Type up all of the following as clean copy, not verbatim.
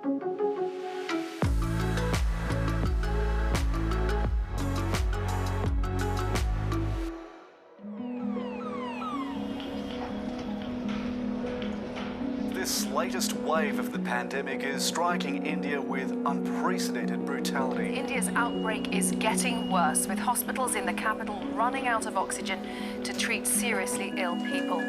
This latest wave of the pandemic is striking India with unprecedented brutality. India's outbreak is getting worse, with hospitals in the capital running out of oxygen to treat seriously ill people.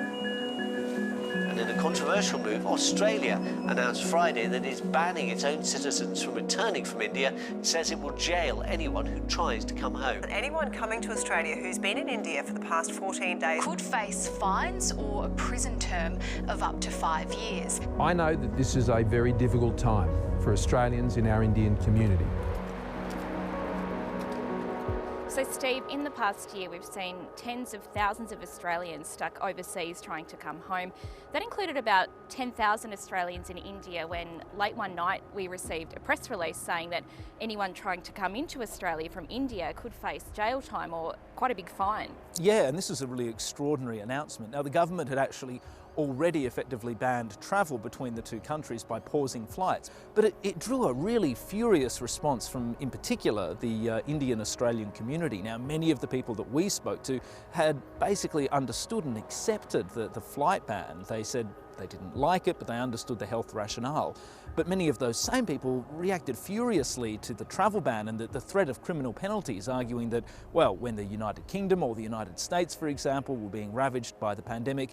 And in a controversial move, Australia announced Friday that it's banning its own citizens from returning from India. It says it will jail anyone who tries to come home. Anyone coming to Australia who's been in India for the past 14 days could face fines or a prison term of up to 5 years. I know that this is a very difficult time for Australians in our Indian community. So Steve, in the past year we've seen tens of thousands of Australians stuck overseas trying to come home. That included about 10,000 Australians in India when late one night we received a press release saying that anyone trying to come into Australia from India could face jail time or quite a big fine. Yeah, and this is a really extraordinary announcement. Now, the government had actually already effectively banned travel between the two countries by pausing flights. But it drew a really furious response from, in particular, the Indian-Australian community. Now, many of the people that we spoke to had basically understood and accepted the flight ban. They said they didn't like it, but they understood the health rationale. But many of those same people reacted furiously to the travel ban and the threat of criminal penalties, arguing that, well, when the United Kingdom or the United States, for example, were being ravaged by the pandemic,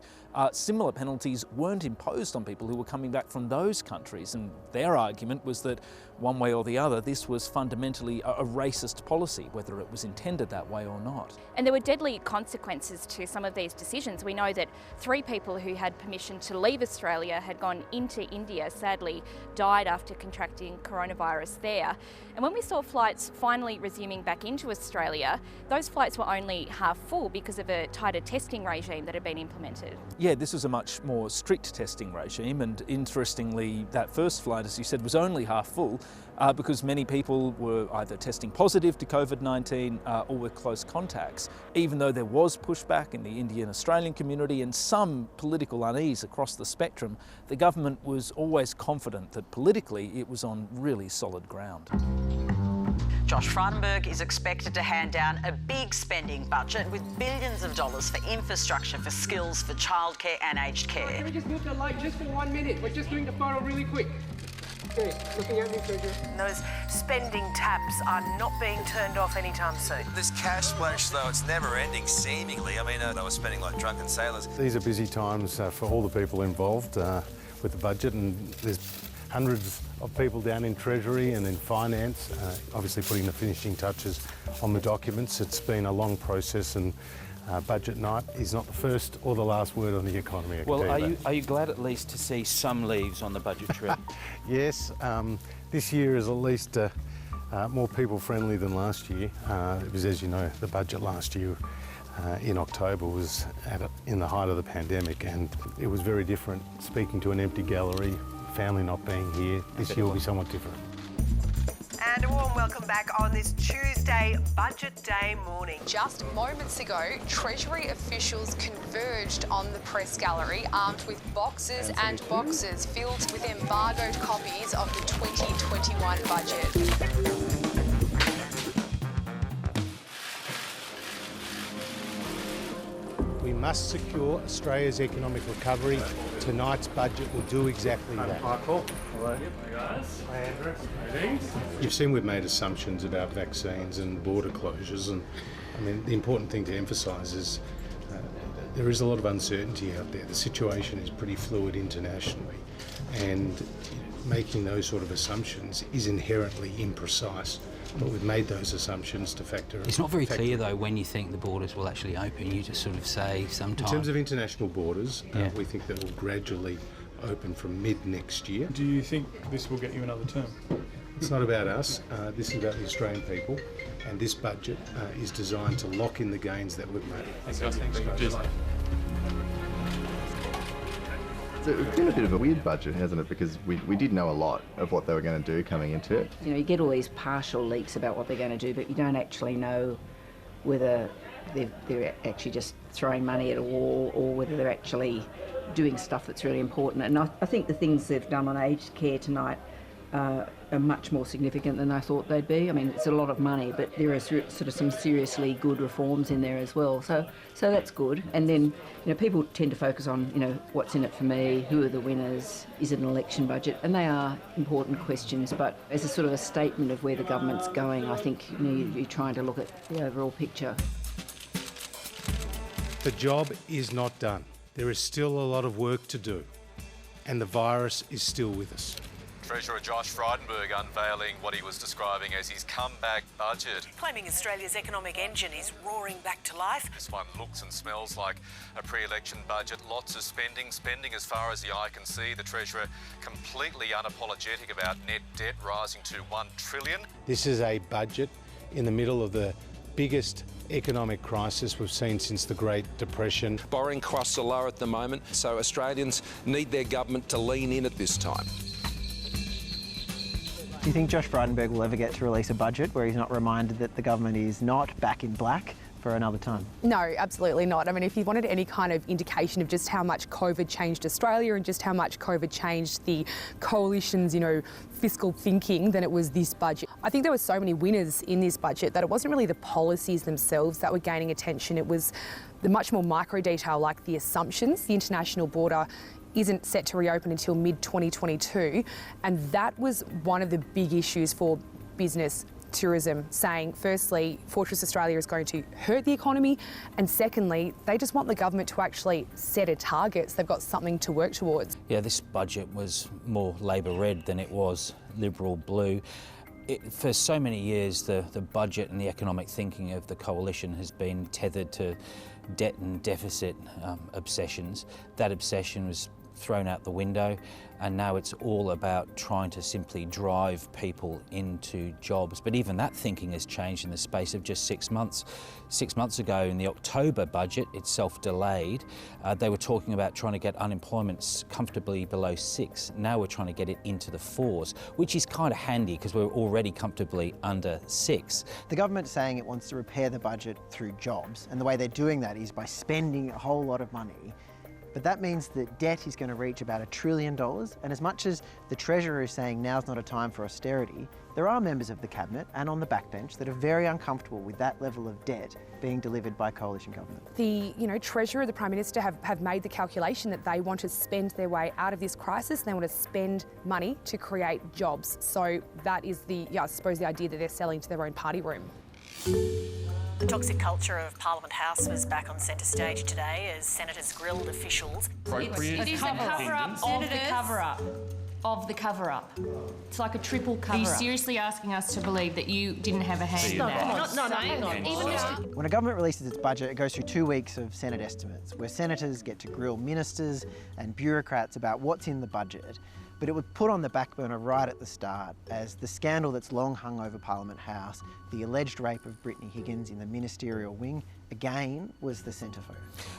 similar penalties weren't imposed on people who were coming back from those countries. And their argument was that, one way or the other, this was fundamentally a racist policy, whether it was intended that way or not. And there were deadly consequences to some of these decisions. We know that 3 people who had permission to leave Australia had gone into India, sadly died after contracting coronavirus there. And when we saw flights finally resuming back into Australia, those flights were only half full because of a tighter testing regime that had been implemented. Yeah, this is a much more strict testing regime, and interestingly, that first flight, as you said, was only half full because many people were either testing positive to COVID-19 or were close contacts. Even though there was pushback in the Indian-Australian community and some political unease across the spectrum, the government was always confident that politically it was on really solid ground. Josh Frydenberg is expected to hand down a big spending budget with billions of dollars for infrastructure, for skills, for childcare and aged care. Can we just move the light just for 1 minute? We're just doing the photo really quick. Okay, looking at me, Treasurer. those spending taps are not being turned off anytime soon. This cash splash, though, it's never ending, seemingly. I mean, they were spending like drunken sailors. These are busy times for all the people involved with the budget, and there's hundreds of people down in Treasury and in Finance, obviously putting the finishing touches on the documents. It's been a long process, and budget night is not the first or the last word on the economy. Well, are you glad at least to see some leaves on the budget tree? Yes, this year is at least more people-friendly than last year. It was, as you know, the budget last year in October was in the height of the pandemic, and it was very different. Speaking to an empty gallery, family not being here, this year will be somewhat different. And a warm welcome back on this Tuesday Budget Day morning. Just moments ago, Treasury officials converged on the press gallery armed with boxes and boxes filled with embargoed copies of the 2021 budget. We must secure Australia's economic recovery. Tonight's budget will do exactly that. Michael. Hello. Hi, guys. Hi, Andrew. Greetings. You've seen we've made assumptions about vaccines and border closures, and I mean, the important thing to emphasise is there is a lot of uncertainty out there. The situation is pretty fluid internationally, and making those sort of assumptions is inherently imprecise. But we've made those assumptions to factor. It's not very clear, though, when you think the borders will actually open. You just sort of say sometime. In terms of international borders, we think that will gradually open from mid next year. Do you think this will get you another term? It's not about us. This is about the Australian people, and this budget is designed to lock in the gains that we've made. Thanks. It's been a bit of a weird budget, hasn't it? Because we did know a lot of what they were going to do coming into it. You know, you get all these partial leaks about what they're going to do, but you don't actually know whether they're actually just throwing money at a wall or whether they're actually doing stuff that's really important. And I think the things they've done on aged care tonight are much more significant than I thought they'd be. I mean, it's a lot of money, but there are sort of some seriously good reforms in there as well. So that's good. And then, people tend to focus on, what's in it for me, who are the winners, is it an election budget? And they are important questions, but as a sort of a statement of where the government's going, I think you're trying to look at the overall picture. The job is not done. There is still a lot of work to do, and the virus is still with us. Treasurer Josh Frydenberg unveiling what he was describing as his comeback budget. Claiming Australia's economic engine is roaring back to life. This one looks and smells like a pre-election budget. Lots of spending as far as the eye can see. The Treasurer completely unapologetic about net debt rising to $1 trillion. This is a budget in the middle of the biggest economic crisis we've seen since the Great Depression. Borrowing costs are low at the moment, so Australians need their government to lean in at this time. Do you think Josh Frydenberg will ever get to release a budget where he's not reminded that the government is not back in black for another time? No, absolutely not. I mean, if you wanted any kind of indication of just how much COVID changed Australia and just how much COVID changed the coalition's, fiscal thinking, then it was this budget. I think there were so many winners in this budget that it wasn't really the policies themselves that were gaining attention. It was the much more micro detail, like the assumptions. The international border isn't set to reopen until mid-2022, and that was one of the big issues for business tourism, saying firstly, Fortress Australia is going to hurt the economy, and secondly, they just want the government to actually set a target so they've got something to work towards. Yeah, this budget was more Labor red than it was Liberal blue. For so many years, the budget and the economic thinking of the coalition has been tethered to debt and deficit obsessions. That obsession was thrown out the window, and now it's all about trying to simply drive people into jobs. But even that thinking has changed in the space of just 6 months. 6 months ago, in the October budget, itself delayed, they were talking about trying to get unemployment comfortably below 6. Now we're trying to get it into the 4s, which is kind of handy because we're already comfortably under 6. The government's saying it wants to repair the budget through jobs, and the way they're doing that is by spending a whole lot of money. But that means that debt is going to reach about $1 trillion, and as much as the Treasurer is saying now's not a time for austerity, there are members of the Cabinet and on the backbench that are very uncomfortable with that level of debt being delivered by coalition government. The Treasurer, the Prime Minister have made the calculation that they want to spend their way out of this crisis. They want to spend money to create jobs. So that is I suppose the idea that they're selling to their own party room. The toxic culture of Parliament House was back on centre stage today as senators grilled officials. It is a cover-up of the cover-up. Of the cover-up. It's like a triple cover-up. Are you seriously asking us to believe that you didn't have a hand in that? No. When a government releases its budget, it goes through 2 weeks of Senate estimates, where senators get to grill ministers and bureaucrats about what's in the budget. But it was put on the back burner right at the start as the scandal that's long hung over Parliament House, the alleged rape of Brittany Higgins in the ministerial wing, again was the centrefold.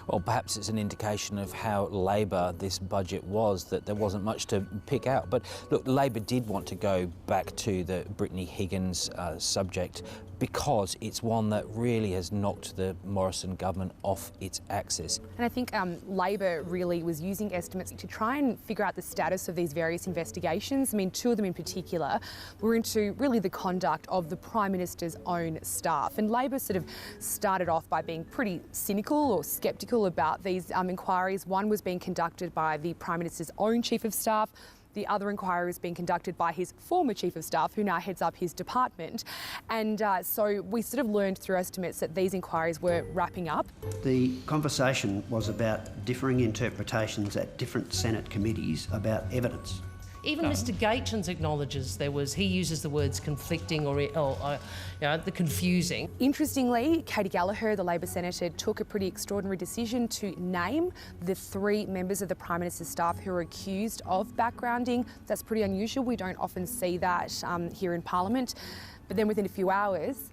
Well, perhaps it's an indication of how Labor this budget was, that there wasn't much to pick out. But look, Labor did want to go back to the Brittany Higgins subject because it's one that really has knocked the Morrison government off its axis. And I think Labor really was using estimates to try and figure out the status of these various investigations. I mean, 2 of them in particular were into really the conduct of the Prime Minister's own staff. And Labor sort of started off by being pretty cynical or sceptical about these inquiries. One was being conducted by the Prime Minister's own Chief of Staff. The other inquiry was being conducted by his former Chief of Staff, who now heads up his department. And so we sort of learned through estimates that these inquiries were wrapping up. The conversation was about differing interpretations at different Senate committees about evidence. Even Mr Gaetjens acknowledges he uses the words conflicting or the confusing. Interestingly, Katie Gallagher, the Labor Senator, took a pretty extraordinary decision to name the 3 members of the Prime Minister's staff who are accused of backgrounding. That's pretty unusual. We don't often see that here in Parliament. But then within a few hours,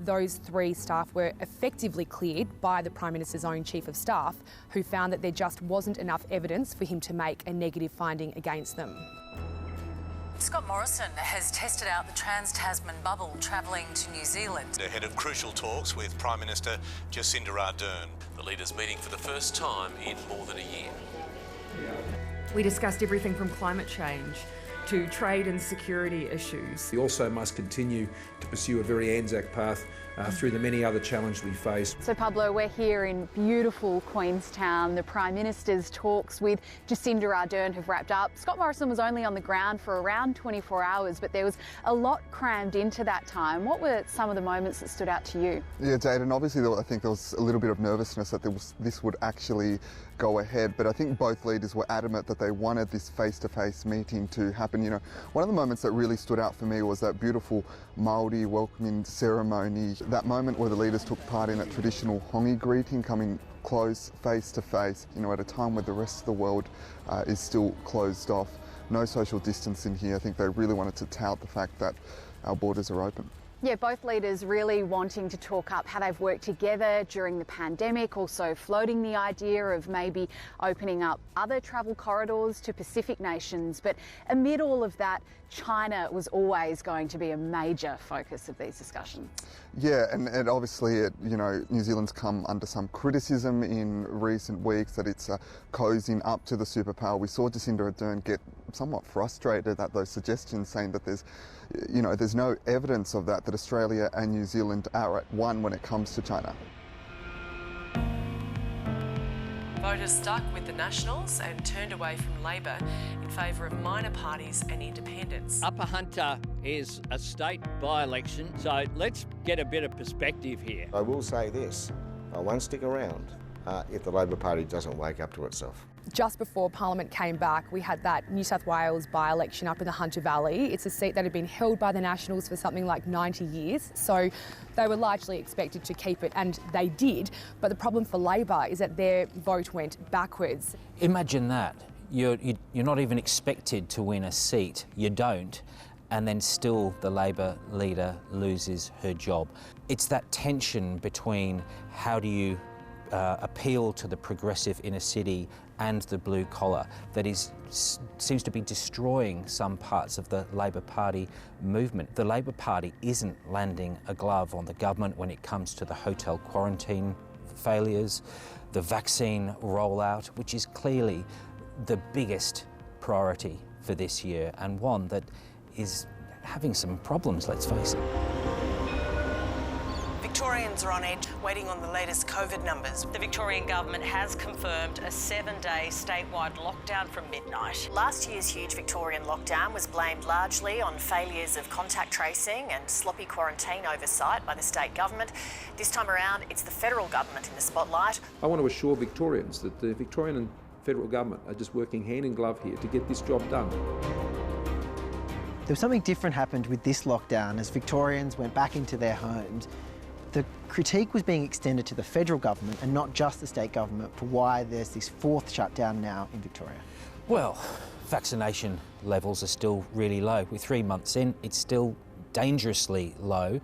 those 3 staff were effectively cleared by the Prime Minister's own Chief of Staff, who found that there just wasn't enough evidence for him to make a negative finding against them. Scott Morrison has tested out the Trans-Tasman bubble travelling to New Zealand. Ahead of crucial talks with Prime Minister Jacinda Ardern. The leaders meeting for the first time in more than a year. We discussed everything from climate change to trade and security issues. We also must continue to pursue a very Anzac path through the many other challenges we face. So Pablo, we're here in beautiful Queenstown. The Prime Minister's talks with Jacinda Ardern have wrapped up. Scott Morrison was only on the ground for around 24 hours, but there was a lot crammed into that time. What were some of the moments that stood out to you? Yeah, Jade, and obviously I think there was a little bit of nervousness that this would actually go ahead, but I think both leaders were adamant that they wanted this face-to-face meeting to happen. You know, one of the moments that really stood out for me was that beautiful Māori welcoming ceremony, that moment where the leaders took part in that traditional hongi greeting, coming close, face-to-face, you know, at a time where the rest of the world is still closed off. No social distancing here. I think they really wanted to tout the fact that our borders are open. Yeah, both leaders really wanting to talk up how they've worked together during the pandemic, also floating the idea of maybe opening up other travel corridors to Pacific nations. But amid all of that, China was always going to be a major focus of these discussions. Yeah, and obviously, you know, New Zealand's come under some criticism in recent weeks that it's cozying up to the superpower. We saw Jacinda Ardern get somewhat frustrated at those suggestions, saying that there's no evidence of that Australia and New Zealand are at one when it comes to China. Voters stuck with the Nationals and turned away from Labor in favour of minor parties and independents. Upper Hunter is a state by-election, so let's get a bit of perspective here. I will say this, I won't stick around if the Labor Party doesn't wake up to itself. Just before Parliament came back, we had that New South Wales by-election up in the Hunter Valley. It's a seat that had been held by the Nationals for something like 90 years, so they were largely expected to keep it, and they did. But the problem for Labor is that their vote went backwards. Imagine that. You're not even expected to win a seat. You don't. And then still the Labor leader loses her job. It's that tension between how do you appeal to the progressive inner city and the blue collar that seems to be destroying some parts of the Labor Party movement. The Labor Party isn't landing a glove on the government when it comes to the hotel quarantine failures, the vaccine rollout, which is clearly the biggest priority for this year and one that is having some problems, let's face it. Victorians are on edge, waiting on the latest COVID numbers. The Victorian government has confirmed a 7-day statewide lockdown from midnight. Last year's huge Victorian lockdown was blamed largely on failures of contact tracing and sloppy quarantine oversight by the state government. This time around, it's the federal government in the spotlight. I want to assure Victorians that the Victorian and federal government are just working hand in glove here to get this job done. There was something different happened with this lockdown as Victorians went back into their homes. The critique was being extended to the federal government and not just the state government for why there's this fourth shutdown now in Victoria. Well, vaccination levels are still really low. We're 3 months in, it's still dangerously low.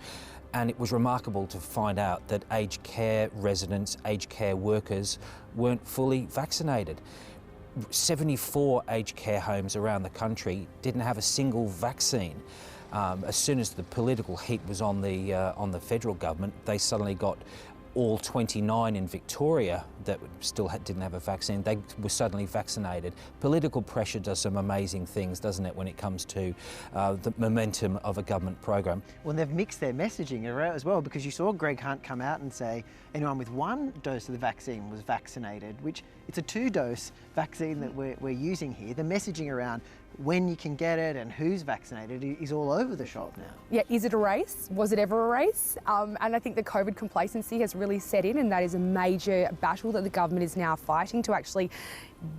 And it was remarkable to find out that aged care residents, aged care workers weren't fully vaccinated. 74 aged care homes around the country didn't have a single vaccine. As soon as the political heat was on the federal government, they suddenly got all 29 in Victoria that still didn't have a vaccine. They were suddenly vaccinated. Political pressure does some amazing things, doesn't it, when it comes to the momentum of a government program. Well, they've mixed their messaging around as well, because you saw Greg Hunt come out and say anyone with one dose of the vaccine was vaccinated, which it's a 2-dose vaccine that we're using here. The messaging around when you can get it and who's vaccinated is all over the shop now. Yeah, is it a race? Was it ever a race? And I think the COVID complacency has really set in, and that is a major battle that the government is now fighting to actually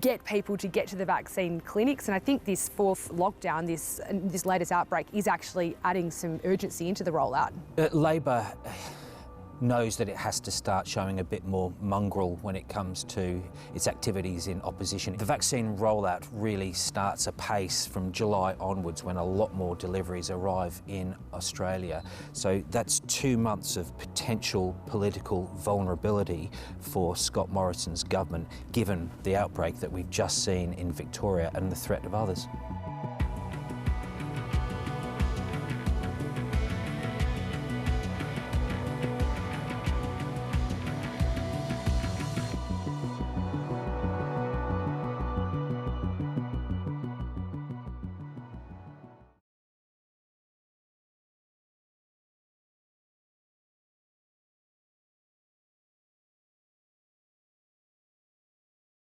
get people to get to the vaccine clinics. And I think this fourth lockdown, this latest outbreak, is actually adding some urgency into the rollout. Labor knows that it has to start showing a bit more mongrel when it comes to its activities in opposition. The vaccine rollout really starts apace from July onwards, when a lot more deliveries arrive in Australia. So that's 2 months of potential political vulnerability for Scott Morrison's government, given the outbreak that we've just seen in Victoria and the threat of others.